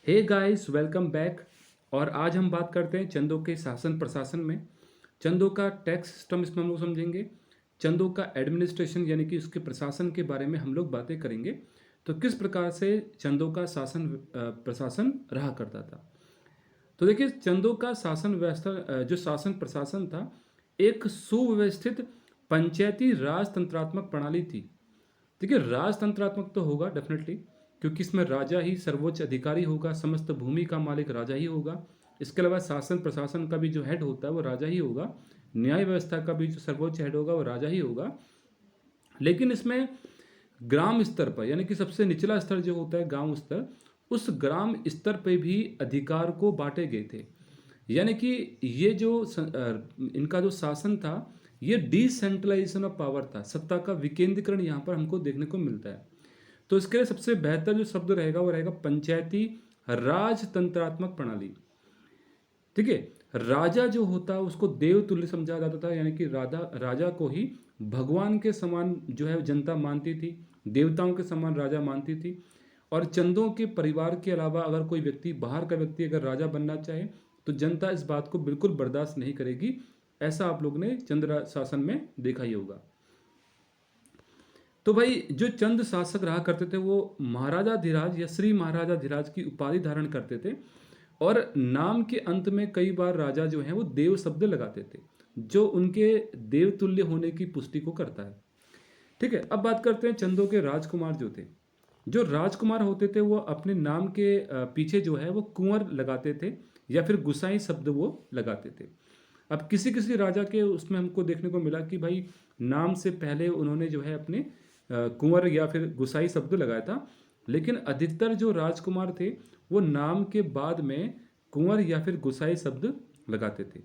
Hey guys, welcome back. और आज हम बात करते हैं चंदों के शासन प्रशासन में। चंदों का टैक्स सिस्टम इसमें हम लोग समझेंगे। चंदों का एडमिनिस्ट्रेशन यानी कि उसके प्रशासन के बारे में हम लोग बातें करेंगे। तो किस प्रकार से चंदों का शासन प्रशासन रहा करता था। तो देखिए, चंदों का शासन व्यवस्था जो शासन प्रशासन था, एक सुव्यवस्थित पंचायती राजतंत्रात्मक प्रणाली थी। देखिए, राजतंत्रात्मक तो होगा डेफिनेटली, क्योंकि इसमें राजा ही सर्वोच्च अधिकारी होगा, समस्त भूमि का मालिक राजा ही होगा। इसके अलावा शासन प्रशासन का भी जो हेड होता है वो राजा ही होगा। न्याय व्यवस्था का भी जो सर्वोच्च हेड होगा वो राजा ही होगा। लेकिन इसमें ग्राम स्तर पर यानी कि सबसे निचला स्तर जो होता है गांव स्तर, उस ग्राम स्तर पे भी अधिकार को बांटे गए थे। यानी कि ये जो इनका जो शासन था, ये डिसेंट्रलाइजेशन ऑफ पावर था। सत्ता का विकेंद्रीकरण यहाँ पर हमको देखने को मिलता है। तो इसके लिए सबसे बेहतर जो शब्द रहेगा वो रहेगा पंचायती राजतंत्रात्मक प्रणाली। ठीक है। राजा जो होता है उसको देवतुल्य समझा जाता था, यानी कि राजा को ही भगवान के समान जो है जनता मानती थी, देवताओं के समान राजा मानती थी। और चंदों के परिवार के अलावा अगर कोई व्यक्ति, बाहर का व्यक्ति अगर राजा बनना चाहे, तो जनता इस बात को बिल्कुल बर्दाश्त नहीं करेगी। ऐसा आप लोग ने चंद्र शासन में देखा ही होगा। तो भाई, जो चंद शासक रहा करते थे वो महाराजा धीराज या श्री महाराजा धीराज की उपाधि धारण करते थे। और नाम के अंत में कई बार राजा जो हैं वो देव शब्द लगाते थे, जो उनके देवतुल्य होने की पुष्टि को करता है। ठीक है। अब बात करते हैं चंदों के राजकुमार जो थे। जो राजकुमार होते थे वो अपने नाम के पीछे जो है वो कुंवर लगाते थे, या फिर गुसाई शब्द वो लगाते थे। अब किसी किसी राजा के उसमें हमको देखने को मिला कि भाई, नाम से पहले उन्होंने जो है अपने कुंवर या फिर गुसाई शब्द लगाया था। लेकिन अधिकतर जो राजकुमार थे वो नाम के बाद में कुंवर या फिर गुसाई शब्द लगाते थे।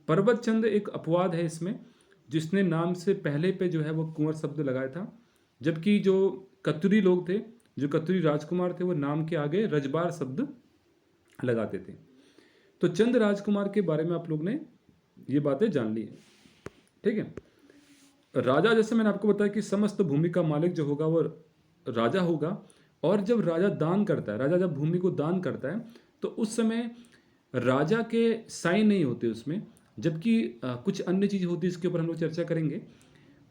पर्वत चंद एक अपवाद है इसमें, जिसने नाम से पहले पे जो है वो कुंवर शब्द लगाया था। जबकि जो कतुरी लोग थे, जो कतुरी राजकुमार थे, वो नाम के आगे रजबार शब्द लगाते थे। तो चंद राजकुमार के बारे में आप लोग ने ये बातें जान ली है। ठीक है। राजा, जैसे मैंने आपको बताया कि समस्त भूमि का मालिक जो होगा वो राजा होगा। और जब राजा दान करता है, राजा जब भूमि को दान करता है, तो उस समय राजा के साइन नहीं होते उसमें। जबकि कुछ अन्य चीज होती है, इसके ऊपर हम लोग चर्चा करेंगे।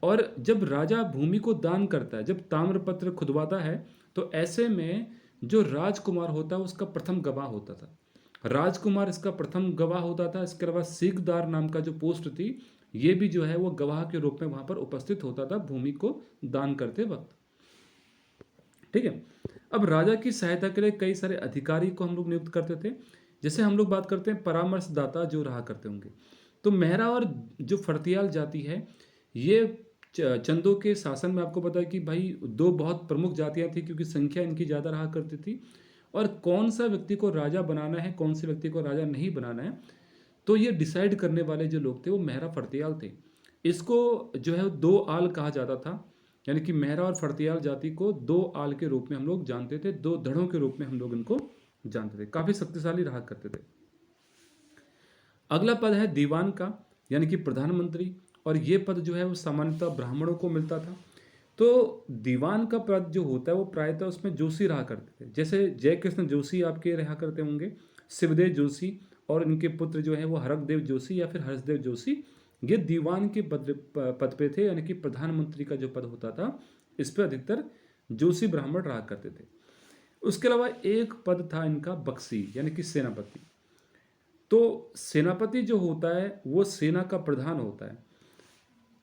और जब राजा भूमि को दान करता है, जब ताम्रपत्र खुदवाता है, तो ऐसे में जो राजकुमार होता है उसका प्रथम गवाह होता था। राजकुमार इसका प्रथम गवाह होता था। इसके अलावा सीखदार नाम का जो पोस्ट थी, ये भी जो है वो गवाह के रूप में वहां पर उपस्थित होता था भूमि को दान करते वक्त। ठीक है। अब राजा की सहायता के लिए कई सारे अधिकारी को हम लोग नियुक्त करते थे। जैसे हम लोग बात करते हैं परामर्शदाता जो रहा करते होंगे, तो मेहरा और जो फर्तियाल जाति है, ये चंदों के शासन में आपको पता है कि भाई दो बहुत प्रमुख जातियां थी, क्योंकि संख्या इनकी ज़्यादा रहा करती थी। और कौन सा व्यक्ति को राजा बनाना है, कौन से व्यक्ति को राजा नहीं बनाना है, तो ये डिसाइड करने वाले जो लोग थे वो मेहरा फर्तियाल थे। इसको जो है दो आल कहा जाता था। यानी कि मेहरा और फर्तियाल जाति को दो आल के रूप में हम लोग जानते थे, दो धड़ों के रूप में हम लोग इनको जानते थे। काफी शक्तिशाली रहा करते थे। अगला पद है दीवान का, यानी कि प्रधानमंत्री। और ये पद जो है वो सामान्यतः ब्राह्मणों को मिलता था। तो दीवान का पद जो होता है वो प्रायतः उसमें जोशी रहा करते थे। जैसे जय कृष्ण जोशी आपके रहा करते होंगे, शिवदेव जोशी, और इनके पुत्र जो है वो हरकदेव जोशी या फिर हर्षदेव जोशी। ये दीवान के पद पे थे, यानी कि प्रधानमंत्री का जो पद होता था, इस पर अधिकतर जोशी ब्राह्मण रहा करते थे। उसके अलावा एक पद था इनका बक्सी, यानी कि सेनापति। तो सेनापति जो होता है वो सेना का प्रधान होता है।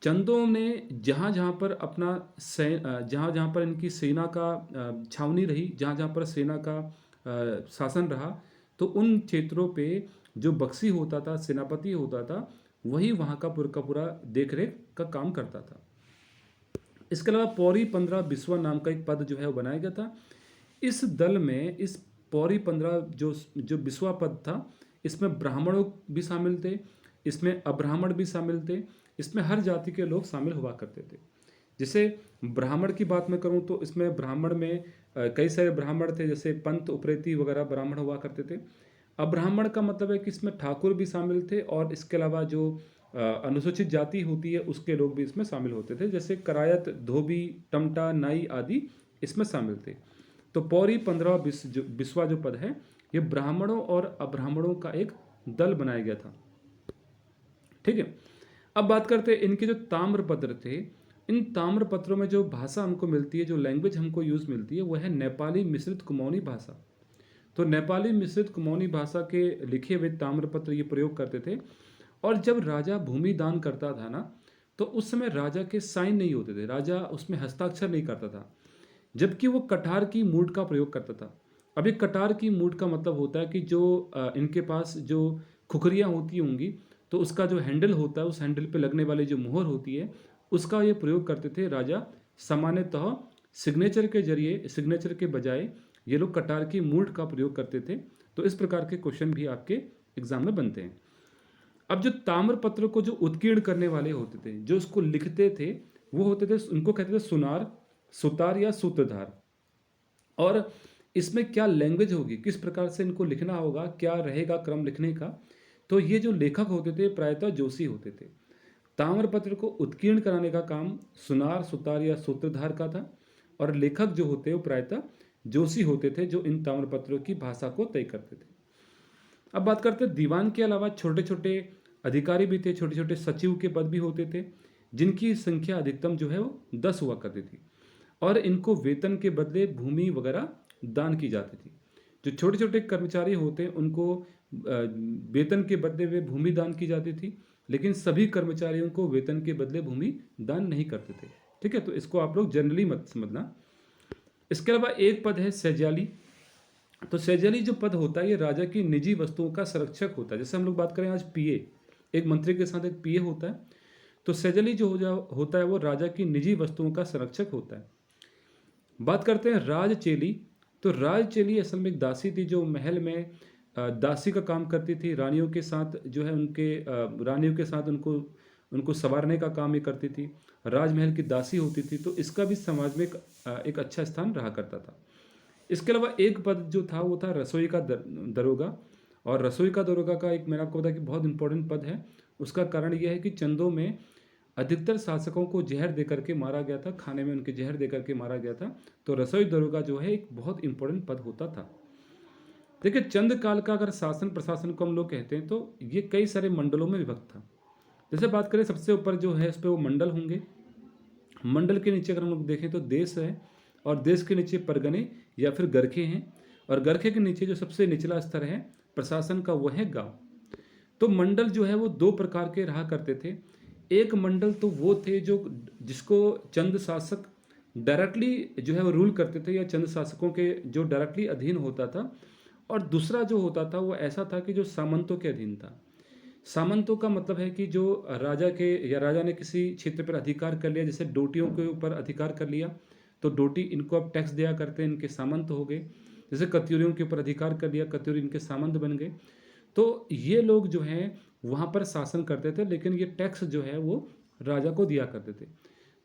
चंदों ने जहाँ जहाँ पर अपना जहाँ जहाँ पर इनकी सेना का छावनी रही, जहाँ जहाँ पर सेना का शासन रहा, तो उन क्षेत्रों पे जो बक्सी होता था, सेनापति होता था, वही वहाँ का पूरा देख रेख का काम करता था। इसके अलावा पौरी 15 बिस्वा नाम का एक पद जो है वो बनाया गया था। इस दल में, इस पौरी 15 जो जो बिस्वा पद था, इसमें ब्राह्मणों भी शामिल थे, इसमें अब्राह्मण भी शामिल थे, इसमें हर जाति के लोग शामिल हुआ करते थे। जैसे ब्राह्मण की बात मैं करूं तो इसमें ब्राह्मण में कई सारे ब्राह्मण थे, जैसे पंत उप्रेती वगैरह ब्राह्मण हुआ करते थे। अब्राह्मण का मतलब है कि इसमें ठाकुर भी शामिल थे, और इसके अलावा जो अनुसूचित जाति होती है उसके लोग भी इसमें शामिल होते थे, जैसे करायत, धोबी, टमटा, नाई आदि इसमें शामिल थे। तो पौरी 15 20वां जो पद है, ये ब्राह्मणों और अब्राह्मणों का एक दल बनाया गया था। ठीक है। अब बात करते हैं इनके जो ताम्रपत्र थे। इन ताम्रपत्रों में जो भाषा हमको मिलती है, जो लैंग्वेज हमको यूज मिलती है, वह है नेपाली मिश्रित कुमाऊनी भाषा। तो नेपाली मिश्रित कुमाऊनी भाषा के लिखे हुए ताम्रपत्र ये प्रयोग करते थे। और जब राजा भूमि दान करता था ना, तो उस समय राजा के साइन नहीं होते थे, राजा उसमें हस्ताक्षर नहीं करता था, जबकि वो कटार की मूठ का प्रयोग करता था। अब ये कटार की मूठ का मतलब होता है कि जो इनके पास जो खुखरियाँ होती होंगी, तो उसका जो हैंडल होता है, उस हैंडल पे लगने वाली जो मोहर होती है, उसका ये प्रयोग करते थे राजा। सामान्यतः सिग्नेचर के जरिए, सिग्नेचर के बजाय ये लोग कटार की मूठ का प्रयोग करते थे। तो इस प्रकार के क्वेश्चन भी आपके एग्जाम में बनते हैं। अब जो ताम्रपत्र को जो उत्कीर्ण करने वाले होते थे, जो उसको लिखते थे, वो होते थे, उनको कहते थे सुनार, सुतार या सूत्रधार। और इसमें क्या लैंग्वेज होगी, किस प्रकार से इनको लिखना होगा, क्या रहेगा क्रम लिखने का, तो ये जो लेखक होते थे प्रायतः जोशी होते थे। ताम्रपत्र को उत्कीर्ण कराने का काम सुनार, सुतार या सूत्रधार का था, और लेखक जो होते हैं वो प्रायतः जोशी होते थे, जो इन ताम्रपत्रों की भाषा को तय करते थे। अब बात करते हैं दीवान के अलावा छोटे छोटे अधिकारी भी थे, छोटे छोटे सचिव के पद भी होते थे, जिनकी संख्या अधिकतम जो है वो 10 हुआ करती थी। और इनको वेतन के बदले भूमि वगैरह दान की जाती थी। जो छोटे छोटे कर्मचारी होते हैं उनको वेतन के बदले वे भूमि दान की जाती थी, लेकिन सभी कर्मचारियों को वेतन के बदले भूमि दान नहीं करते थे। ठीक है, तो इसको आप लोग जनरली मत समझना। इसके अलावा एक पद है सैजाली। तो सैजाली जो पद होता है, ये राजा की निजी वस्तुओं का संरक्षक होता है। जैसे हम लोग बात करें आज पीए, एक मंत्री के साथ एक पीए होता है, तो सैजाली जो होता है वो राजा की निजी वस्तुओं का संरक्षक होता है। बात करते हैं राजचेली। तो राजचेली असल में एक दासी थी, जो महल में दासी का काम करती थी, रानियों के साथ जो है उनके रानियों के साथ उनको उनको संवारने का काम ये करती थी, राजमहल की दासी होती थी। तो इसका भी समाज में एक अच्छा स्थान रहा करता था। इसके अलावा एक पद जो था वो था रसोई का दरोगा। और रसोई का दरोगा का एक, मैंने आपको बताया कि बहुत इंपॉर्टेंट पद है। उसका कारण यह है कि चंदों में अधिकतर शासकों को जहर देकर के मारा गया था, खाने में उनके जहर देकर के मारा गया था। तो रसोई दरोगा जो है एक बहुत इंपॉर्टेंट पद होता था। देखिए, चंद काल का अगर शासन प्रशासन को हम लोग कहते हैं, तो ये कई सारे मंडलों में विभक्त था। जैसे बात करें सबसे ऊपर जो है उस पर वो मंडल होंगे। मंडल के नीचे अगर हम लोग देखें तो देश है, और देश के नीचे परगने या फिर गरखे हैं, और गरखे के नीचे जो सबसे निचला स्तर है प्रशासन का, वो है गांव। तो मंडल जो है वो दो प्रकार के रहा करते थे। एक मंडल तो वो थे जो जिसको चंद शासक डायरेक्टली जो है वो रूल करते थे, या चंद शासकों के जो डायरेक्टली अधीन होता था। और दूसरा जो होता था वो ऐसा था कि जो सामंतों के अधीन था। सामंतों का मतलब है कि जो राजा के, या राजा ने किसी क्षेत्र पर अधिकार कर लिया, जैसे डोटियों के ऊपर अधिकार कर लिया, तो डोटी इनको अब टैक्स दिया करते हैं, इनके सामंत हो गए। जैसे कत्यूरियों के ऊपर अधिकार कर लिया, कत्यूरी इनके सामंत बन गए। तो ये लोग जो हैं वहाँ पर शासन करते थे, लेकिन ये टैक्स जो है वो राजा को दिया करते थे।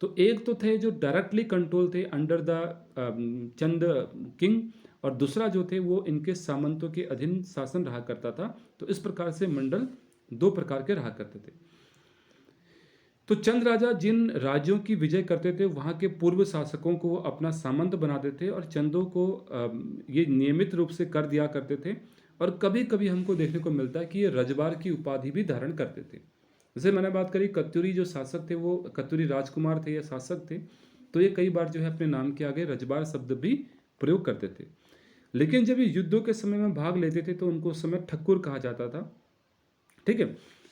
तो एक तो थे जो डायरेक्टली कंट्रोल थे अंडर द चंद किंग, और दूसरा जो थे वो इनके सामंतों के अधीन शासन रहा करता था। तो इस प्रकार से मंडल दो प्रकार के रहा करते थे। तो चंद राजा जिन राज्यों की विजय करते थे, वहाँ के पूर्व शासकों को वो अपना सामंत बनाते थे, और चंदों को ये नियमित रूप से कर दिया करते थे। और कभी कभी हमको देखने को मिलता है कि ये रजबार की उपाधि भी धारण करते थे। जैसे मैंने बात करी, कत्यूरी जो शासक थे, वो कत्यूरी राजकुमार थे या शासक थे, तो ये कई बार जो है अपने नाम के आगे रजबार शब्द भी प्रयोग करते थे। लेकिन जब ये युद्धों के समय में भाग लेते थे, तो उनको उस समय ठक्कुर कहा जाता था। ठीक है।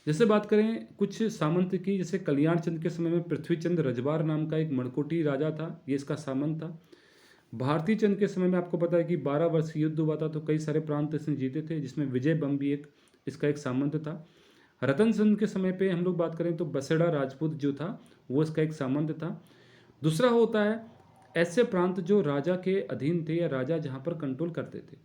जैसे बात करें कुछ सामंत की, जैसे कल्याण चंद के समय में पृथ्वीचंद रजबार नाम का एक मणकोटी राजा था, ये इसका सामंत था। भारती चंद के समय में आपको पता है कि 12 वर्ष युद्ध हुआ था, तो कई सारे प्रांत इसने जीते थे, जिसमें विजय बम भी एक इसका एक सामंत था। रतन चंद के समय पे हम लोग बात करें तो बसेड़ा राजपूत जो था वो इसका एक सामंत था। दूसरा होता है ऐसे प्रांत जो राजा के अधीन थे, या राजा जहाँ पर कंट्रोल करते थे।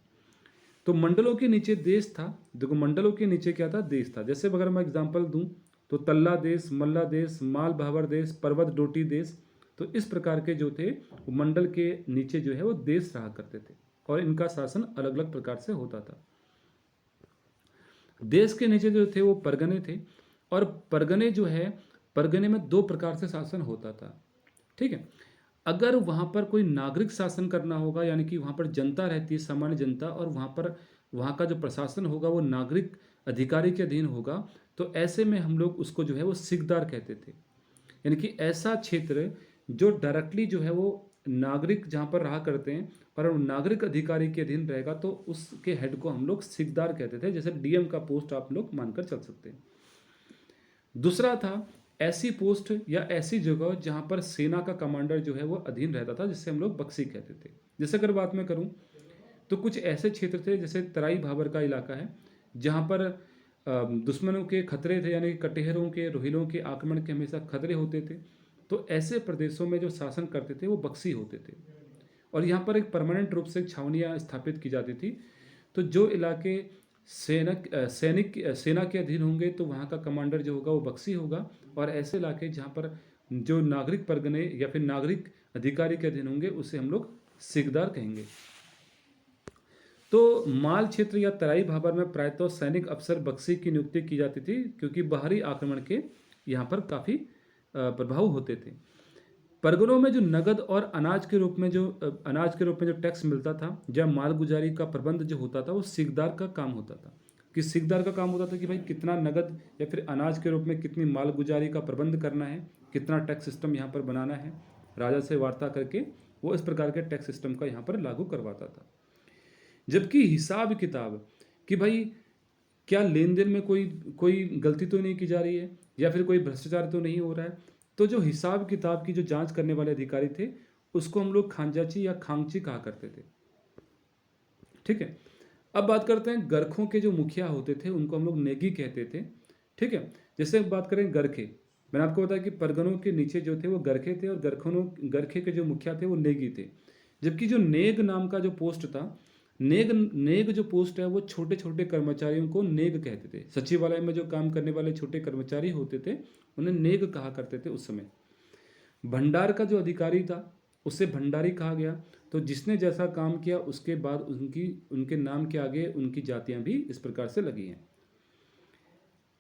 तो मंडलों के नीचे देश था। देखो, मंडलों के नीचे क्या था, देश था। जैसे अगर मैं एग्जांपल दूं तो तल्ला देश, मल्ला देश, माल भावर देश, पर्वत डोटी देश। तो इस प्रकार के जो थे वो मंडल के नीचे जो है वो देश रहा करते थे, और इनका शासन अलग अलग प्रकार से होता था। देश के नीचे जो थे वो परगने थे, और परगने जो है, परगने में दो प्रकार से शासन होता था। ठीक है। अगर वहाँ पर कोई नागरिक शासन करना होगा, यानी कि वहाँ पर जनता रहती है, सामान्य जनता, और वहाँ पर वहाँ का जो प्रशासन होगा वो नागरिक अधिकारी के अधीन होगा, तो ऐसे में हम लोग उसको जो है वो सिकदार कहते थे। यानी कि ऐसा क्षेत्र जो डायरेक्टली जो है वो नागरिक जहाँ पर रहा करते हैं और वो नागरिक अधिकारी के अधीन रहेगा, तो उसके हेड को हम लोग सिकदार कहते थे, जैसे डीएम का पोस्ट आप लोग मानकर चल सकते हैं। दूसरा था ऐसी पोस्ट या ऐसी जगह जहाँ पर सेना का कमांडर जो है वो अधीन रहता था, जिससे हम लोग बक्सी कहते थे। जैसे अगर बात मैं करूँ तो कुछ ऐसे क्षेत्र थे जैसे तराई भाबर का इलाका है, जहाँ पर दुश्मनों के खतरे थे, यानी कि कटेहरों के, रोहिलों के आक्रमण के हमेशा खतरे होते थे। तो ऐसे प्रदेशों में जो शासन करते थे वो बक्सी होते थे, और यहाँ पर एक परमानेंट रूप से छावनियाँ स्थापित की जाती थी। तो जो इलाके सेना के अधीन होंगे तो वहाँ का कमांडर जो होगा वो बक्सी होगा, और ऐसे इलाके जहाँ पर जो नागरिक परगने या फिर नागरिक अधिकारी के अधीन होंगे उसे हम लोग सिकदार कहेंगे। तो माल क्षेत्र या तराई भाबर में प्रायतः सैनिक अफसर बक्सी की नियुक्ति की जाती थी, क्योंकि बाहरी आक्रमण के यहाँ पर काफ़ी प्रभाव होते थे। परगनों में जो नगद और अनाज के रूप में जो टैक्स मिलता था, जब मालगुजारी का प्रबंध जो होता था वो सिकदार का काम होता था। कि सिकदार का काम होता था कि भाई कितना नगद या फिर अनाज के रूप में कितनी मालगुजारी का प्रबंध करना है, कितना टैक्स सिस्टम यहाँ पर बनाना है, राजा से वार्ता करके वो इस प्रकार के टैक्स सिस्टम का यहाँ पर लागू करवाता था। जबकि हिसाब किताब कि भाई क्या लेन देन में कोई कोई गलती तो नहीं की जा रही है, या फिर कोई भ्रष्टाचार तो नहीं हो रहा है, तो जो हिसाब किताब की जो जांच करने वाले अधिकारी थे उसको हम लोग खांजाची या खांगची कहा करते थे। ठीक है। अब बात करते हैं गरखों के जो मुखिया होते थे उनको हम लोग नेगी कहते थे। ठीक है। जैसे बात करें गरखे, मैंने आपको बताया कि परगनों के नीचे जो थे वो गरखे थे, और गरखे के जो मुखिया थे वो नेगी थे। जबकि जो नेग नाम का जो पोस्ट था, नेग नेग जो पोस्ट है वो छोटे छोटे कर्मचारियों को नेग कहते थे। सचिवालय में जो काम करने वाले छोटे कर्मचारी होते थे उन्हें नेग कहा करते थे उस समय। भंडार का जो अधिकारी था उसे भंडारी कहा गया। तो जिसने जैसा काम किया उसके बाद उनके नाम के आगे उनकी जातियां भी इस प्रकार से लगी हैं।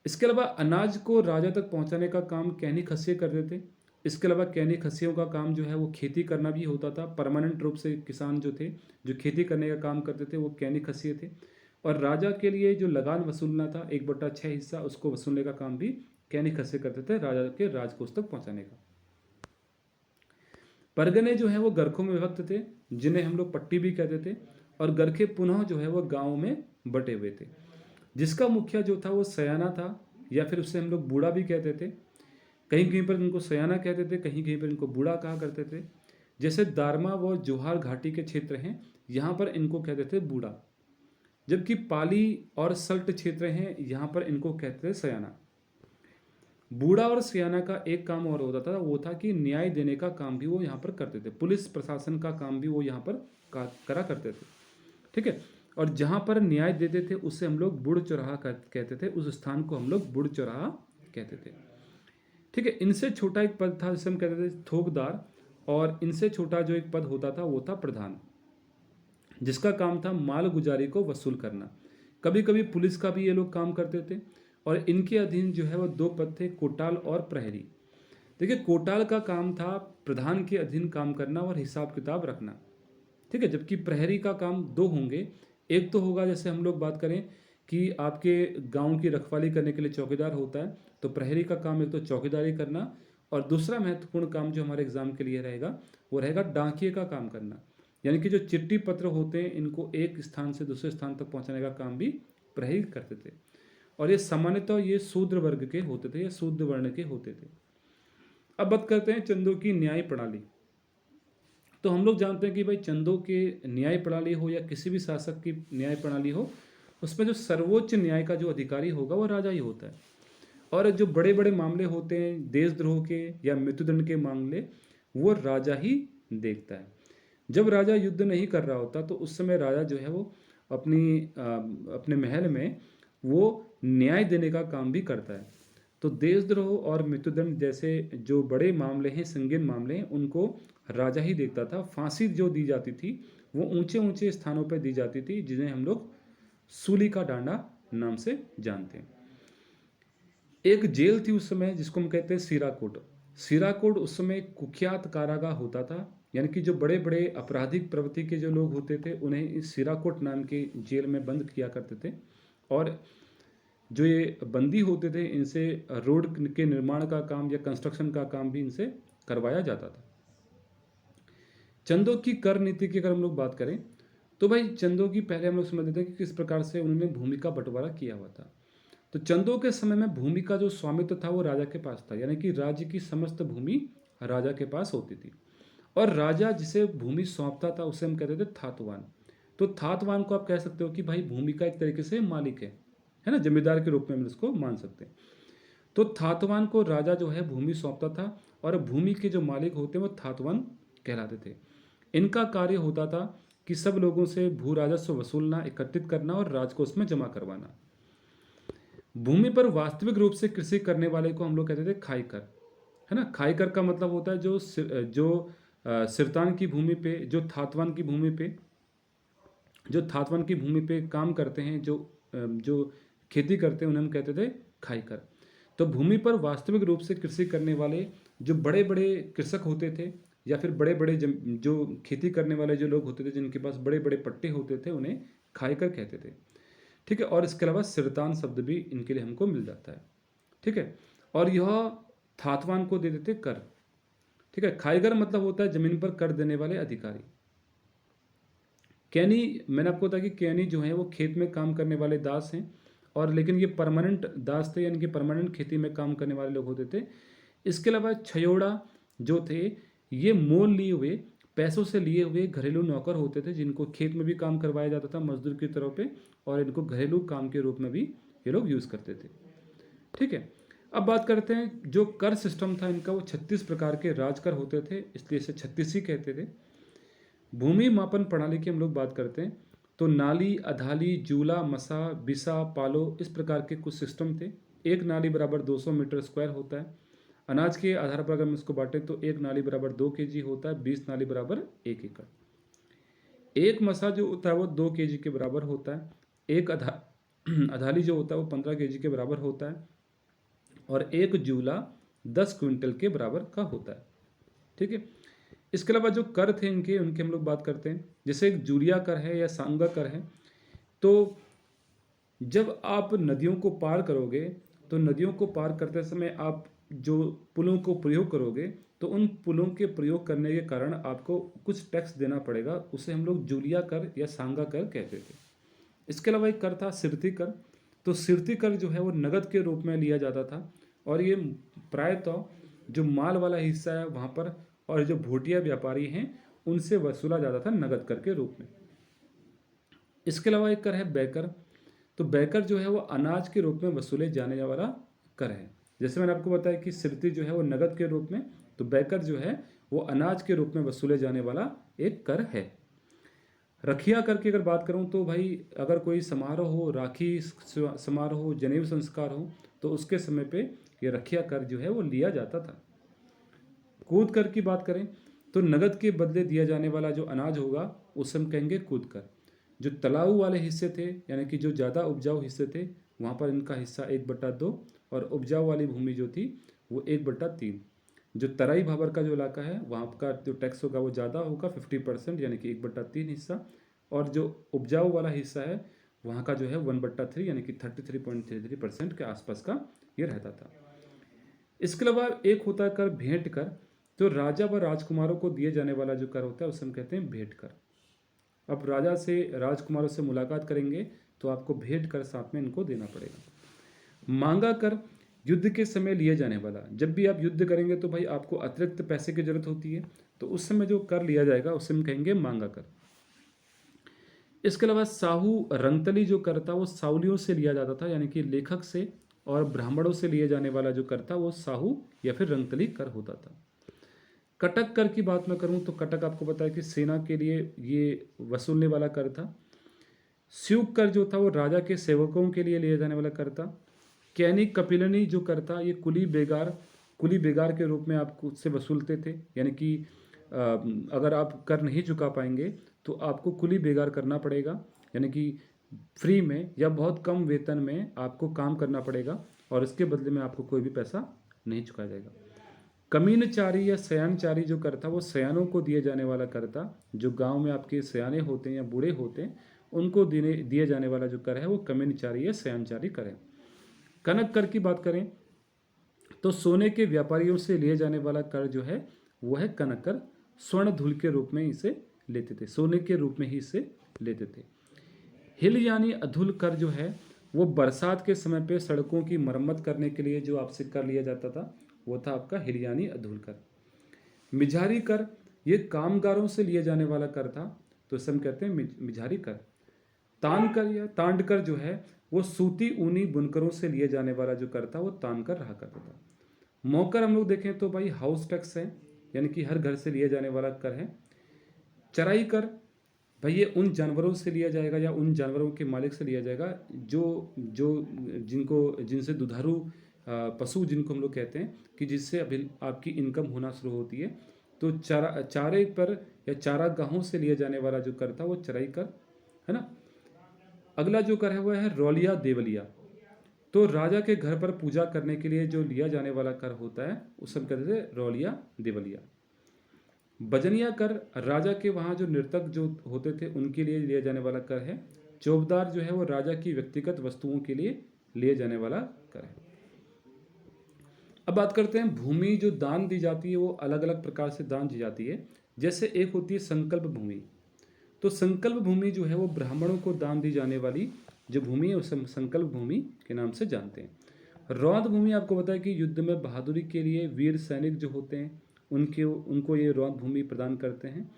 इसके अलावा अनाज को राजा तक पहुंचाने का काम कैनी खस्सिए करते थे। इसके अलावा कैनी खस्सियों का काम जो है वो खेती करना भी होता था। परमानेंट रूप से किसान जो थे जो खेती करने का काम करते थे वो कैनी खस्सिए थे। और राजा के लिए जो लगान वसूलना था 1/6 हिस्सा, उसको वसूलने का काम भी कैनी खस्सिए करते थे राजा के राजकोष तक पहुंचाने का। परगने जो है वो गरखों में विभक्त थे, जिन्हें हम लोग पट्टी भी कहते थे, और गरखे पुनः जो है वो गाँव में बटे हुए थे, जिसका मुखिया जो था वो सयाना था, या फिर उससे हम लोग बूढ़ा भी कहते थे। कहीं कहीं पर इनको सयाना कहते थे, कहीं कहीं पर इनको बूढ़ा कहा करते थे। जैसे दारमा व जोहार घाटी के क्षेत्र हैं, यहाँ पर इनको कहते थे बूढ़ा। जबकि पाली और सल्ट क्षेत्र हैं, यहाँ पर इनको कहते थे सयाना। बूढ़ा और सियाना का एक काम और होता था, वो था कि न्याय देने का काम भी वो यहाँ पर करते थे। पुलिस प्रशासन का काम भी वो यहाँ पर करा करते थे। ठीक है। और जहाँ पर न्याय देते थे उसे हम लोग बुढ़ चौराहा कहते थे, उस स्थान को हम लोग बुढ़ चौराहा कहते थे। ठीक है। इनसे छोटा एक पद था जिसे हम कहते थे थोकदार, और इनसे छोटा जो एक पद होता था वो था प्रधान, जिसका काम था माल गुजारी को वसूल करना। कभी कभी पुलिस का भी ये लोग काम करते थे, और इनके अधीन जो है वो 2 पद थे, कोटाल और प्रहरी। देखिए, कोटाल का काम था प्रधान के अधीन काम करना और हिसाब किताब रखना। ठीक है। जबकि प्रहरी का काम 2 होंगे। एक तो होगा, जैसे हम लोग बात करें कि आपके गांव की रखवाली करने के लिए चौकीदार होता है, तो प्रहरी का काम एक तो चौकीदारी करना, और दूसरा महत्वपूर्ण काम जो हमारे एग्जाम के लिए रहेगा वो रहेगा डाकिये का काम करना। यानी कि जो चिट्ठी पत्र होते हैं इनको एक स्थान से दूसरे स्थान तक पहुंचाने का काम भी प्रहरी करते थे। और ये सामान्यतः ये शूद्र वर्ग के होते थे या शूद्र वर्ण के होते थे। अब बात करते हैं चंदों की न्याय प्रणाली। तो हम लोग जानते हैं कि भाई चंदों के न्याय प्रणाली हो या किसी भी शासक की न्याय प्रणाली हो, उसमें जो सर्वोच्च न्याय का जो अधिकारी होगा वो राजा ही होता है। और जो बड़े बड़े मामले होते हैं देशद्रोह के या मृत्युदंड के मामले, वो राजा ही देखता है। जब राजा युद्ध नहीं कर रहा होता तो उस समय राजा जो है वो अपने महल में वो न्याय देने का काम भी करता है। तो देशद्रोह और मृत्युदंड जैसे जो बड़े मामले हैं, संगीन मामले हैं, उनको राजा ही देखता था। फांसी जो दी जाती थी वो ऊंचे ऊंचे स्थानों पर दी जाती थी, जिन्हें हम लोग सूली का डांडा नाम से जानते हैं। एक जेल थी उस समय जिसको हम कहते हैं सीराकोट। सीराकोड उस समय कुख्यात कारागार होता था, यानी कि जो बड़े बड़े आपराधिक प्रवृत्ति के जो लोग होते थे उन्हें इस सीराकोट नाम के जेल में बंद किया करते थे। और जो ये बंदी होते थे इनसे रोड के निर्माण का काम या कंस्ट्रक्शन का काम भी इनसे करवाया जाता था। चंदों की कर नीति की अगर हम लोग बात करें तो भाई चंदों की पहले हम लोग समझ लेते हैं कि किस प्रकार से उन्होंने भूमि का बंटवारा किया हुआ था। तो चंदों के समय में भूमि का जो स्वामित्व था वो राजा के पास था, यानी कि राज्य की समस्त भूमि राजा के पास होती थी। और राजा जिसे भूमि सौंपता था उसे हम कहते थे थातवान। तो थातवान को आप कह सकते हो कि भाई भूमि का एक तरीके से मालिक है ना, जमींदार के रूप में हम इसको मान सकते हैं। तो थातवान को राजा जो है भूमि सौंपता था और भूमि के जो मालिक होते हैं वो थातवान कहलाते थे। इनका कार्य होता था कि सब लोगों से भू राजस्व वसूलना, एकत्रित करना और राजकोष में जमा करवाना। भूमि पर वास्तविक रूप से कृषि करने वाले को हम लोग कहते थे खाईकर, है ना। खाईकर का मतलब होता है सिरतान की भूमि पे, जो थातवान की भूमि पे काम करते हैं, जो खेती करते हैं, उन्हें हम कहते थे खाईकर। तो भूमि पर वास्तविक रूप से कृषि करने वाले जो बड़े बड़े कृषक होते थे या फिर बड़े बड़े जो खेती करने वाले जो लोग होते थे जिनके पास बड़े बड़े पट्टे होते थे उन्हें खाईकर कहते थे। ठीक है। और इसके अलावा सिरतान शब्द भी इनके लिए हमको मिल जाता है। ठीक है। और यह थातवान को दे देते कर। ठीक है। खाईगर मतलब होता है जमीन पर कर देने वाले अधिकारी। कैनी, मैंने आपको बताया कि कैनी जो है वो खेत में काम करने वाले दास हैं, और लेकिन ये परमानेंट दास थे, यानी कि परमानेंट खेती में काम करने वाले लोग होते थे। इसके अलावा छयोड़ा जो थे ये मोल लिए हुए, पैसों से लिए हुए घरेलू नौकर होते थे जिनको खेत में भी काम करवाया जाता था मजदूर की तरह पे, और इनको घरेलू काम के रूप में भी ये लोग यूज़ करते थे। ठीक है। अब बात करते हैं जो कर सिस्टम था इनका, वो 36 प्रकार के राजकर होते थे, इसलिए इसे 36 ही कहते थे। भूमि मापन प्रणाली की हम लोग बात करते हैं तो नाली, अधाली, जूला, मसा, बिसा, पालो, इस प्रकार के कुछ सिस्टम थे। एक नाली बराबर 200 मीटर स्क्वायर होता है। अनाज के आधार पर अगर हम इसको बांटें तो एक नाली बराबर 2 kg होता है, 20 नाली बराबर 1 एकड़। एक मसा जो होता है वो 2 kg के बराबर होता है। एक अधाली जो होता है वो 15 kg के बराबर होता है, और एक जूला 10 क्विंटल के बराबर का होता है। ठीक है। इसके अलावा जो कर थे इनके, उनकी हम लोग बात करते हैं। जैसे एक जूरिया कर है या सांगा कर है। तो जब आप नदियों को पार करोगे तो नदियों को पार करते समय आप जो पुलों को प्रयोग करोगे तो उन पुलों के प्रयोग करने के कारण आपको कुछ टैक्स देना पड़ेगा, उसे हम लोग जूलिया कर या सांगा कर कहते थे। इसके अलावा एक कर था सिरती कर। तो सिरती कर जो है वो नगद के रूप में लिया जाता था, और ये प्रायतः जो माल वाला हिस्सा है वहाँ पर और जो भूटिया व्यापारी हैं उनसे वसूला जाता था नगद कर के रूप में। इसके अलावा एक कर है बैकर। तो बैकर जो है वो अनाज के रूप में वसूले जाने वाला कर है। जैसे मैंने आपको बताया कि सिरती जो है वो नगद के रूप में, तो बैकर जो है वो अनाज के रूप में वसूले जाने वाला एक कर है। रखिया कर की अगर बात करूं तो भाई अगर कोई समारोह हो, राखी समारोह हो, जनेऊ संस्कार हो, तो उसके समय पे ये रखिया कर जो है वो लिया जाता था। कूद कर की बात करें तो नगद के बदले दिया जाने वाला जो अनाज होगा उसे हम कहेंगे कूद कर। जो तलाऊ वाले हिस्से थे, यानी कि जो ज़्यादा उपजाऊ हिस्से थे, वहाँ पर इनका हिस्सा 1/2, और उपजाऊ वाली भूमि जो थी वो 1/3। जो तराई भाबर का जो इलाका है वहाँ का जो टैक्स होगा वो ज़्यादा होगा, 50%, यानी कि 1/3 हिस्सा। और जो उपजाऊ वाला हिस्सा है वहाँ का जो है 1/3, यानी कि 33.33% के आसपास का ये रहता था। इसके अलावा एक होता है कर भेंट कर। जो राजा व राजकुमारों को दिए जाने वाला जो कर होता है उसे हम कहते हैं भेंट कर। अब राजा से राजकुमारों से मुलाकात करेंगे तो आपको भेंट कर साथ में इनको देना पड़ेगा। मांगा कर युद्ध के समय लिए जाने वाला। जब भी आप युद्ध करेंगे तो भाई आपको अतिरिक्त पैसे की जरूरत होती है, तो उस समय जो कर लिया जाएगा उसे हम कहेंगे मांगा कर। इसके अलावा साहू रंगतली जो कर था वो साउलियों से लिया जाता था, यानी कि लेखक से और ब्राह्मणों से लिए जाने वाला जो कर था वो साहू या फिर रंगतली कर होता था। कटक कर की बात मैं करूं तो कटक आपको पता है कि सेना के लिए ये वसूलने वाला कर था। स्यूक कर जो था वो राजा के सेवकों के लिए लिया जाने वाला कर था। कैनी कपिलनी जो कर था ये कुली बेगार के रूप में आप उससे वसूलते थे, यानी कि अगर आप कर नहीं चुका पाएंगे तो आपको कुली बेगार करना पड़ेगा, यानी कि फ्री में या बहुत कम वेतन में आपको काम करना पड़ेगा और इसके बदले में आपको कोई भी पैसा नहीं चुकाया जाएगा। कमीनचारी या शयनचारी जो कर था वो शयनों को दिए जाने वाला कर था। जो गांव में आपके सयाने होते हैं या बूढ़े होते हैं उनको दिए जाने वाला जो कर है वो कमीनचारी या शयनचारी कर है। कनक कर की बात करें तो सोने के व्यापारियों से लिए जाने वाला कर जो है वो है कनक कर। स्वर्ण धूल के रूप में इसे लेते थे, सोने के रूप में ही इसे लेते थे। हिल यानी अधुल कर जो है वो बरसात के समय पे सड़कों की मरम्मत करने के लिए जो आपसे कर लिया जाता था वो था आपका हिल यानी अधुल कर। मिझारी कर ये कामगारों से लिए जाने वाला कर था, तो इसे हम कहते हैं मिझारी कर। तान कर या तांड कर जो है वो सूती ऊनी बुनकरों से लिए जाने वाला जो कर था वो तान कर रहा करता था। मौकर हम लोग देखें तो भाई हाउस टैक्स है, यानी कि हर घर से लिए जाने वाला कर है। चराई कर भाई ये उन जानवरों से लिया जाएगा या उन जानवरों के मालिक से लिया जाएगा जो जो जिनसे दुधारू पशु जिनको हम लोग कहते हैं कि जिससे अभी आपकी इनकम होना शुरू होती है, तो चारे पर या चारागाहों से लिया जाने वाला जो कर था वो चराई कर है ना। अगला जो कर है वह है रौलिया देवलिया। तो राजा के घर पर पूजा करने के लिए जो लिया जाने वाला कर होता है उसे हम कहते थे रौलिया देवलिया। बजनिया कर राजा के वहाँ जो नर्तक जो होते थे उनके लिए लिया जाने वाला कर है। चौबदार जो है वो राजा की व्यक्तिगत वस्तुओं के लिए लिए जाने वाला कर है। अब बात करते हैं भूमि जो दान दी जाती है वो अलग अलग प्रकार से दान दी जाती है। जैसे एक होती है संकल्प भूमि, तो संकल्प भूमि जो है वो ब्राह्मणों को दान दी जाने वाली जो भूमि है उसे संकल्प भूमि के नाम से जानते हैं। रौंद भूमि आपको पता है कि युद्ध में बहादुरी के लिए वीर सैनिक जो होते हैं उनको ये रौंद भूमि प्रदान करते हैं।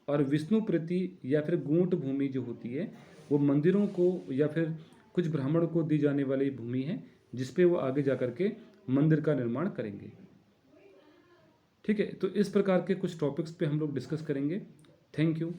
और विष्णु प्रति या फिर गूंट भूमि जो होती है वो मंदिरों को या फिर कुछ ब्राह्मणों को दी जाने वाली भूमि है जिसपे वो आगे जा करके मंदिर का निर्माण करेंगे। ठीक है, तो इस प्रकार के कुछ टॉपिक्स पे हम लोग डिस्कस करेंगे। Thank you.